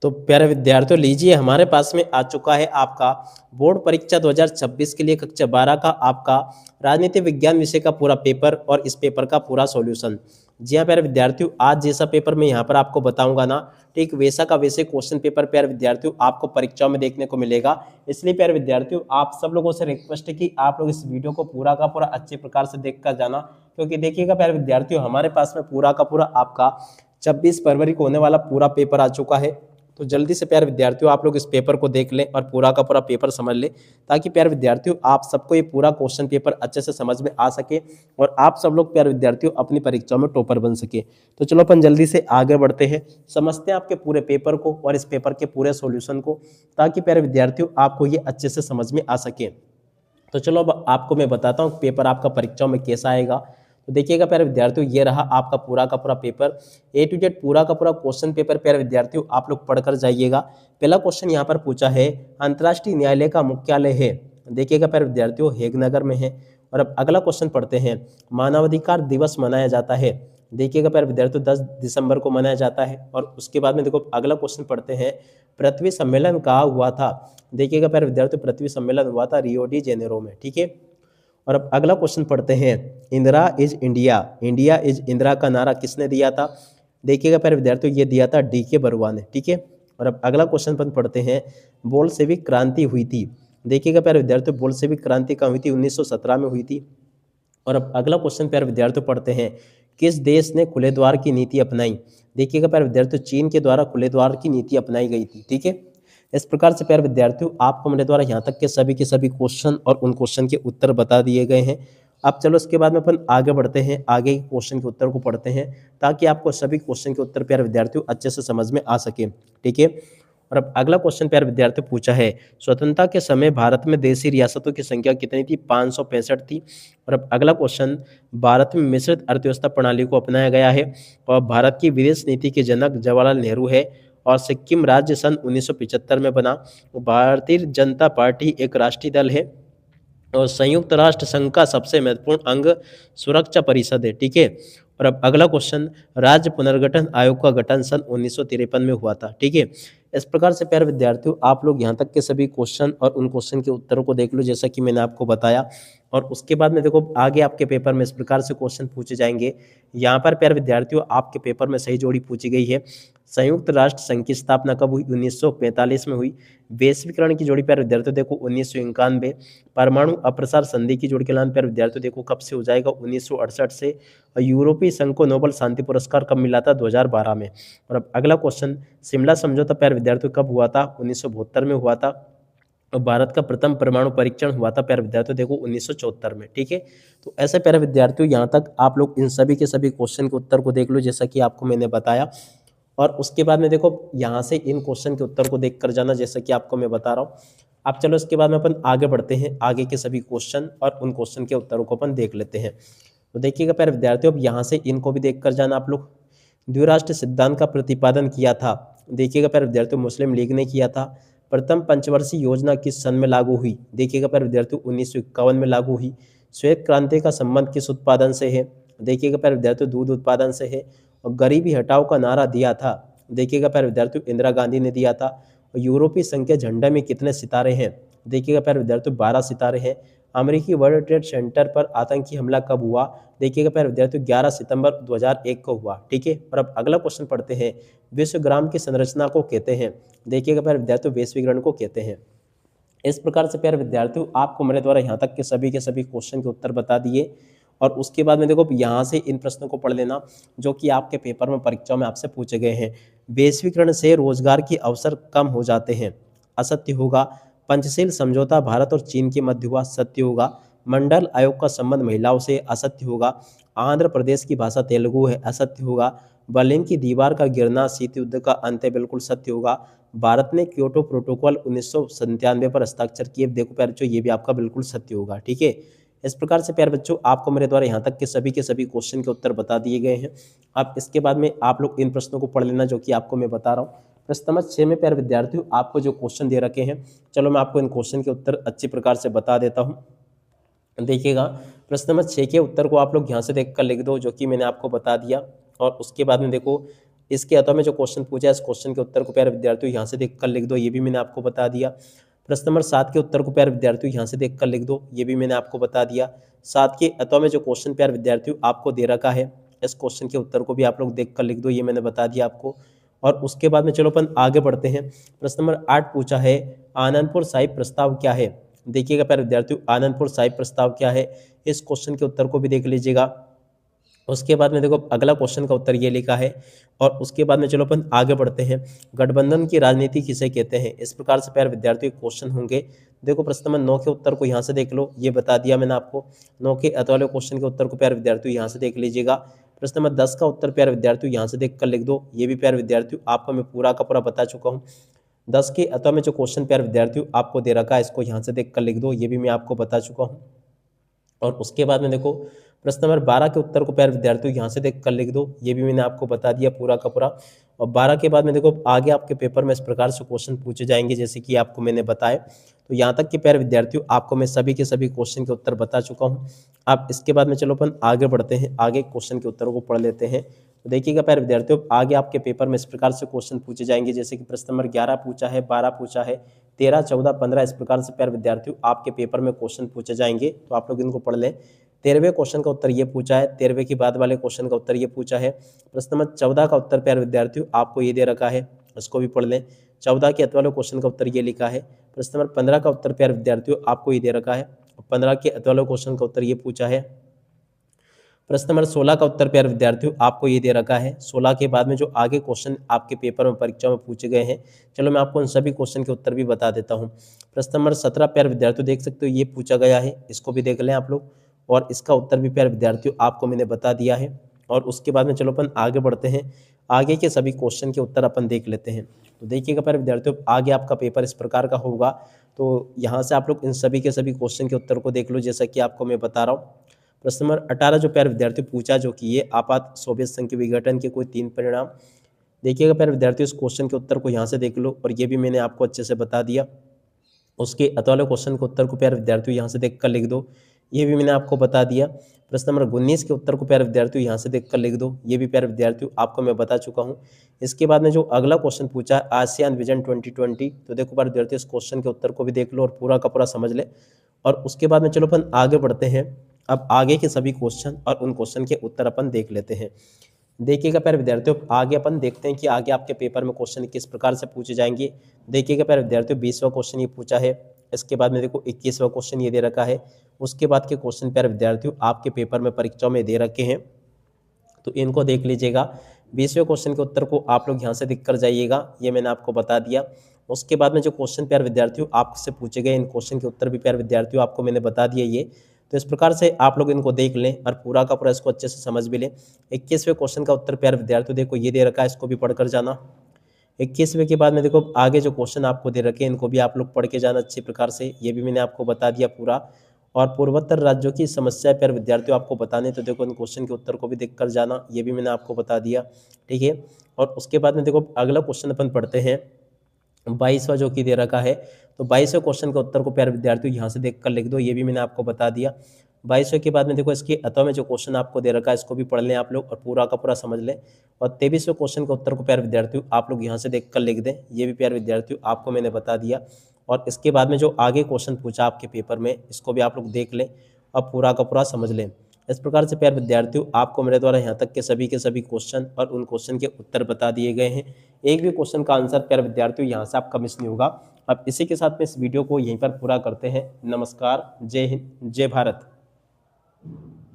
तो प्यारे विद्यार्थियों, लीजिए हमारे पास में आ चुका है आपका बोर्ड परीक्षा 2026 के लिए कक्षा 12 का आपका राजनीति विज्ञान विषय का पूरा पेपर और इस पेपर का पूरा सॉल्यूशन। जी हाँ प्यारे विद्यार्थियों, आज जैसा पेपर मैं यहाँ पर आपको बताऊंगा ना, ठीक वैसा का वैसे क्वेश्चन पेपर प्यारे विद्यार्थियों आपको परीक्षाओं में देखने को मिलेगा। इसलिए प्यारे विद्यार्थियों, आप सब लोगों से रिक्वेस्ट है कि आप लोग इस वीडियो को पूरा का पूरा अच्छे प्रकार से देख कर जाना, क्योंकि देखिएगा प्यारे विद्यार्थियों, हमारे पास में पूरा का पूरा आपका 26 फरवरी को होने वाला पूरा पेपर आ चुका है। तो जल्दी से प्यारे विद्यार्थियों आप लोग इस पेपर को देख लें और पूरा का पूरा पेपर समझ लें, ताकि प्यारे विद्यार्थियों आप सबको ये पूरा क्वेश्चन पेपर अच्छे से समझ में आ सके और आप सब लोग प्यारे विद्यार्थियों अपनी परीक्षाओं में टॉपर बन सके। तो चलो अपन जल्दी से आगे बढ़ते हैं, समझते हैं आपके पूरे पेपर को और इस पेपर के पूरे सॉल्यूशन को, ताकि प्यारे विद्यार्थियों आपको ये अच्छे से समझ में आ सके। तो चलो अब आपको मैं बताता हूँ पेपर आपका परीक्षाओं में कैसा आएगा। तो देखिएगा प्यारे विद्यार्थियों, ये रहा आपका पूरा का पूरा पेपर, ए टू जेड पूरा का पूरा क्वेश्चन पेपर प्यारे विद्यार्थियों आप लोग पढ़कर जाइएगा। पहला क्वेश्चन यहाँ पर पूछा है, अंतर्राष्ट्रीय न्यायालय का मुख्यालय है, देखिएगा प्यारे विद्यार्थियों हेग नगर में है। और अब अगला क्वेश्चन पढ़ते हैं, मानवाधिकार दिवस मनाया जाता है, देखिएगा प्यारे विद्यार्थियों 10 दिसंबर को मनाया जाता है। और उसके बाद में देखो अगला क्वेश्चन पढ़ते हैं, पृथ्वी सम्मेलन कहाँ हुआ था, देखिएगा प्यारे विद्यार्थियों पृथ्वी सम्मेलन हुआ था रियो डी जेनेरो में, ठीक है। और अब अगला क्वेश्चन पढ़ते हैं, Indira is India, India is Indira का नारा किसने दिया था, देखिएगा प्यारे विद्यार्थियों ये दिया था डी.के. बरुआ ने, ठीक है। और अब अगला क्वेश्चन पढ़ते हैं, बोल्शेविक क्रांति हुई थी, देखिएगा प्यारे विद्यार्थियों बोल्शेविक क्रांति कहाँ हुई थी, 1917 में हुई थी। और अब अगला क्वेश्चन प्यारे विद्यार्थियों पढ़ते हैं, किस देश ने खुले द्वार की नीति अपनाई, देखिएगा प्यारे विद्यार्थियों चीन के द्वारा खुले द्वार की नीति अपनाई गई थी, ठीक है। इस प्रकार से प्यारे विद्यार्थियों आपको मेरे द्वारा यहाँ तक के सभी क्वेश्चन और उन क्वेश्चन के उत्तर बता दिए गए हैं। अब चलो इसके बाद में अपन आगे बढ़ते हैं, आगे के क्वेश्चन के उत्तर को पढ़ते हैं, ताकि आपको सभी क्वेश्चन के उत्तर प्यारे विद्यार्थियों अच्छे से समझ में आ सके, ठीक है। और अब अगला क्वेश्चन प्यारे विद्यार्थियों पूछा है, स्वतंत्रता के समय भारत में देशी रियासतों की संख्या कितनी थी, 565 थी। और अब अगला क्वेश्चन, भारत में मिश्रित अर्थव्यवस्था प्रणाली को अपनाया गया है और भारत की विदेश नीति के जनक जवाहरलाल नेहरू है और सिक्किम राज्य सन 1975 में बना। भारतीय जनता पार्टी एक राष्ट्रीय दल है और संयुक्त राष्ट्र संघ का सबसे महत्वपूर्ण अंग सुरक्षा परिषद है, ठीक है। और अब अगला क्वेश्चन, राज्य पुनर्गठन आयोग का गठन सन 1953 में हुआ था, ठीक है। इस प्रकार से प्यारे विद्यार्थियों आप लोग यहाँ तक के सभी क्वेश्चन और उन क्वेश्चन के उत्तरों को देख लो, जैसा कि मैंने आपको बताया। और उसके बाद में देखो आगे आपके पेपर में इस प्रकार से क्वेश्चन पूछे जाएंगे। यहाँ पर प्यारे विद्यार्थियों आपके पेपर में सही जोड़ी पूछी गई है, संयुक्त राष्ट्र संघ की स्थापना कब हुई, 1945 में हुई। वैश्वीकरण की जोड़ी प्यारे विद्यार्थियों देखो 1991। परमाणु अप्रसार संधि की जोड़ी के नाम प्यारे विद्यार्थियों देखो कब से हो जाएगा, 1968 से। और यूरोपीय संघ को नोबेल शांति पुरस्कार कब मिला था, 2012 में। और अब अगला क्वेश्चन, शिमला समझौता प्यारे विद्यार्थियों कब हुआ था, 1972 में हुआ था। और भारत का प्रथम परमाणु परीक्षण हुआ था प्यारे विद्यार्थियों देखो 1974 में, ठीक है। तो ऐसे प्यारे विद्यार्थियों यहाँ तक आप लोग इन सभी के सभी क्वेश्चन के उत्तर को देख लो, जैसा कि आपको मैंने बताया। और उसके बाद में देखो यहाँ से इन क्वेश्चन के उत्तर को देख कर जाना, जैसा कि आपको मैं बता रहा हूँ। अब चलो इसके बाद में अपन आगे बढ़ते हैं, आगे के सभी क्वेश्चन और उन क्वेश्चन के उत्तरों को अपन देख लेते हैं। तो देखिएगा प्यारे विद्यार्थियों, अब यहाँ से इनको भी देख कर जाना आप लोग। द्विराष्ट्र सिद्धांत का प्रतिपादन किया था, देखिएगा प्यारे विद्यार्थियों मुस्लिम लीग ने किया था। प्रथम पंचवर्षीय योजना किस सन में लागू हुई, देखिएगा प्यारे विद्यार्थियों 1951 में लागू हुई। श्वेत क्रांति का संबंध किस उत्पादन से है, देखिएगा प्यारे विद्यार्थियों दूध उत्पादन से है। और गरीबी हटाओ का नारा दिया था, देखिएगा प्यारे विद्यार्थियों इंदिरा गांधी ने दिया था। और यूरोपीय संघ के झंडे में कितने सितारे हैं, देखिएगा प्यारे विद्यार्थियों 12 सितारे हैं। अमेरिकी वर्ल्ड ट्रेड सेंटर पर आतंकी हमला कब हुआ, देखिएगा प्यारे विद्यार्थियों 11 सितंबर 2001 को हुआ, ठीक है। और अब अगला क्वेश्चन पढ़ते हैं, विश्वग्राम की संरचना को कहते हैं, देखिएगा प्यारे विद्यार्थियों वैश्वीकरण को कहते हैं। इस प्रकार से प्यारे विद्यार्थियों आपको मेरे द्वारा यहाँ तक के सभी क्वेश्चन के उत्तर बता दिए। और उसके बाद में देखो यहाँ से इन प्रश्नों को पढ़ लेना, जो कि आपके पेपर में परीक्षाओं में आपसे पूछे गए हैं। वैश्वीकरण से रोजगार के अवसर कम हो जाते हैं, असत्य होगा। पंचशील समझौता भारत और चीन के मध्य हुआ, सत्य होगा। मंडल आयोग का संबंध महिलाओं से, असत्य होगा। आंध्र प्रदेश की भाषा तेलुगु है, असत्य होगा। बर्लिन की दीवार का गिरना शीत युद्ध का अंत है, बिल्कुल सत्य होगा। भारत ने क्योटो प्रोटोकॉल 1997 पर हस्ताक्षर किए, देखो प्यारे बच्चों ये भी आपका बिल्कुल सत्य होगा, ठीक है। इस प्रकार से प्यारे बच्चों आपको मेरे द्वारा यहाँ तक के सभी क्वेश्चन के उत्तर बता दिए गए हैं। अब इसके बाद में आप लोग इन प्रश्नों को पढ़ लेना, जो कि आपको मैं बता रहा हूँ। प्रश्न नंबर 6 में प्यारे विद्यार्थियों आपको जो क्वेश्चन दे रखे हैं, चलो मैं आपको इन क्वेश्चन के उत्तर अच्छी प्रकार से बता देता हूँ। देखिएगा प्रश्न नंबर 6 के उत्तर को आप लोग यहाँ से देख कर लिख दो, जो कि मैंने आपको बता दिया। और उसके बाद में देखो इसके अथवा में जो क्वेश्चन पूछा है इस क्वेश्चन के उत्तर को प्यारे विद्यार्थियों यहाँ से देख कर लिख दो, ये भी मैंने आपको बता दिया। प्रश्न नंबर 7 के उत्तर को प्यारे विद्यार्थियों यहाँ से देख कर लिख दो, ये भी मैंने आपको बता दिया। 7 के अथवा में जो क्वेश्चन प्यारे विद्यार्थियों आपको दे रखा है इस क्वेश्चन के उत्तर को भी आप लोग देख कर लिख दो, ये मैंने बता दिया आपको। और उसके बाद में चलो अपन आगे बढ़ते हैं। प्रश्न नंबर 8 पूछा है आनंदपुर साहिब प्रस्ताव क्या है। देखिएगा प्यारे विद्यार्थियों आनंदपुर साहिब प्रस्ताव क्या है, इस क्वेश्चन के उत्तर को भी देख लीजिएगा। उसके बाद में देखो अगला क्वेश्चन का उत्तर ये लिखा है। और उसके बाद में चलो अपन आगे बढ़ते हैं। गठबंधन की राजनीति किसे कहते हैं, इस प्रकार से प्यारे विद्यार्थियों क्वेश्चन होंगे। देखो प्रश्न नंबर 9 के उत्तर को यहाँ से देख लो, ये बता दिया मैंने आपको। 9 के अथवा वाले क्वेश्चन के उत्तर को प्यारे विद्यार्थियों यहाँ से देख लीजिएगा। प्रश्न नंबर 10 का उत्तर प्यारे विद्यार्थियों यहाँ से देख कर लिख दो, ये भी प्यारे विद्यार्थियों आपको मैं पूरा का पूरा बता चुका हूँ। 10 के अथवा में जो क्वेश्चन प्यारे विद्यार्थियों आपको दे रखा है इसको यहाँ से देख कर लिख दो, ये भी मैं आपको बता चुका हूँ। और उसके बाद में देखो प्रश्न नंबर 12 के उत्तर को प्यारे विद्यार्थियों यहाँ से देख कर लिख दो, ये भी मैंने आपको बता दिया पूरा का पूरा। और 12 के बाद में देखो आगे आपके पेपर में इस प्रकार से क्वेश्चन पूछे जाएंगे जैसे कि आपको मैंने बताए। तो यहाँ तक कि प्यारे विद्यार्थियों आपको मैं सभी के सभी क्वेश्चन के उत्तर बता चुका हूँ। अब इसके बाद में चलो अपन आगे बढ़ते हैं, आगे क्वेश्चन के उत्तरों को पढ़ लेते हैं। तो देखिएगा प्यारे विद्यार्थियों आगे आपके पेपर में इस प्रकार से क्वेश्चन पूछे जाएंगे जैसे कि प्रश्न नंबर 11 पूछा है, 12 पूछा है, 13, 14, 15 इस प्रकार से प्यारे विद्यार्थियों आपके पेपर में क्वेश्चन पूछे जाएंगे। तो आप लोग इनको पढ़ लें। 13वें क्वेश्चन का उत्तर ये पूछा है, 13वें के बाद वाले क्वेश्चन का उत्तर ये पूछा है। प्रश्न नंबर 14 का उत्तर प्यारे विद्यार्थियों आपको ये दे रखा है, इसको भी पढ़ लें। 14 के अथवा वाले क्वेश्चन का उत्तर ये लिखा है। प्रश्न नंबर 15 का उत्तर प्यारे विद्यार्थियों आपको ये दे रखा है। 15 के अथवा वाले क्वेश्चन का उत्तर ये पूछा है। प्रश्न नंबर 16 का उत्तर प्यारे विद्यार्थियों आपको ये दे रखा है। 16 के बाद में जो आगे क्वेश्चन आपके पेपर में परीक्षा में पूछे गए हैं, चलो मैं आपको उन सभी क्वेश्चन के उत्तर भी बता देता हूँ। प्रश्न नंबर 17 प्यारे विद्यार्थियों देख सकते हो ये पूछा गया है, इसको भी देख लें आप लोग। और इसका उत्तर भी प्यारे विद्यार्थियों आपको मैंने बता दिया है। और उसके बाद में चलो अपन आगे बढ़ते हैं, आगे के सभी क्वेश्चन के उत्तर अपन देख लेते हैं। तो देखिएगा प्यारे विद्यार्थियों आगे आपका पेपर इस प्रकार का होगा। तो यहाँ से आप लोग इन सभी के सभी क्वेश्चन के उत्तर को देख लो जैसा कि आपको मैं बता रहा हूँ। प्रश्न नंबर 18 जो प्यारे विद्यार्थियों पूछा जो कि ये आपात सोवियत संघ के विघटन के कोई 3 परिणाम। देखिएगा प्यारे विद्यार्थियों इस क्वेश्चन के उत्तर को यहाँ से देख लो और ये भी मैंने आपको अच्छे से बता दिया। उसके अथवा वाले क्वेश्चन के उत्तर को प्यारे विद्यार्थियों यहाँ से देख कर लिख दो, ये भी मैंने आपको बता दिया। प्रश्न नंबर 19 के उत्तर को प्यारे विद्यार्थियों यहाँ से देख कर लिख दो, ये भी प्यारे विद्यार्थियों आपको मैं बता चुका हूँ। इसके बाद में जो अगला क्वेश्चन पूछा है आसियान विजन 2020, तो देखो प्यारे विद्यार्थियों इस क्वेश्चन के उत्तर को भी देख लो और पूरा का पूरा समझ ले। और उसके बाद में चलो अपन आगे बढ़ते हैं। अब आगे के सभी क्वेश्चन और उन क्वेश्चन के उत्तर अपन देख लेते हैं। देखिएगा प्यारे विद्यार्थियों आगे अपन देखते हैं कि आगे आपके पेपर में क्वेश्चन किस प्रकार से पूछे जाएंगे। देखिएगा प्यारे विद्यार्थियों 20वां क्वेश्चन ये पूछा है। इसके बाद में देखो 21वां क्वेश्चन ये दे रखा है। उसके बाद के क्वेश्चन प्यारे विद्यार्थियों आपके पेपर में परीक्षा में दे रखे हैं, तो इनको देख लीजिएगा। 20वें क्वेश्चन के उत्तर को आप लोग यहाँ से दिख कर जाइएगा, ये मैंने आपको बता दिया। उसके बाद में जो क्वेश्चन प्यारे विद्यार्थियों आपसे पूछे गए इन क्वेश्चन के उत्तर भी प्यारे विद्यार्थियों आपको मैंने बता दिया ये। तो इस प्रकार से आप लोग इनको देख लें और पूरा का पूरा इसको अच्छे से समझ भी लें। 21वें क्वेश्चन का उत्तर प्यारे विद्यार्थियों देखो ये दे रखा है, इसको भी पढ़कर जाना। 21वें के बाद में देखो आगे जो क्वेश्चन आपको दे रखे हैं इनको भी आप लोग पढ़ के जाना अच्छी प्रकार से, ये भी मैंने आपको बता दिया पूरा। और पूर्वोत्तर राज्यों की समस्या प्यारे विद्यार्थियों आपको बताने, तो देखो इन क्वेश्चन के उत्तर को भी देख कर जाना, ये भी मैंने आपको बता दिया। ठीक है। और उसके बाद में देखो अगला क्वेश्चन अपन पढ़ते हैं 22वां जो कि दे रखा है। तो 22वें क्वेश्चन का उत्तर को प्यारे विद्यार्थियों यहाँ से देख कर लिख दो, ये भी मैंने आपको बता दिया। 22वें के बाद में देखो इसके अथवा में जो क्वेश्चन आपको दे रखा है इसको भी पढ़ लें आप लोग और पूरा का पूरा समझ लें। और 23वें क्वेश्चन का उत्तर को प्यारे विद्यार्थियों आप लोग यहाँ से देख कर लिख दें, ये भी प्यारे विद्यार्थियों आपको मैंने बता दिया। और इसके बाद में जो आगे क्वेश्चन पूछा आपके पेपर में इसको भी आप लोग देख लें और पूरा का पूरा समझ लें। इस प्रकार से प्यारे विद्यार्थियों आपको मेरे द्वारा यहाँ तक के सभी क्वेश्चन और उन क्वेश्चन के उत्तर बता दिए गए हैं। एक भी क्वेश्चन का आंसर प्यारे विद्यार्थियों यहाँ से आपका मिस नहीं होगा। अब इसी के साथ में इस वीडियो को यहीं पर पूरा करते हैं। नमस्कार, जय हिंद, जय भारत।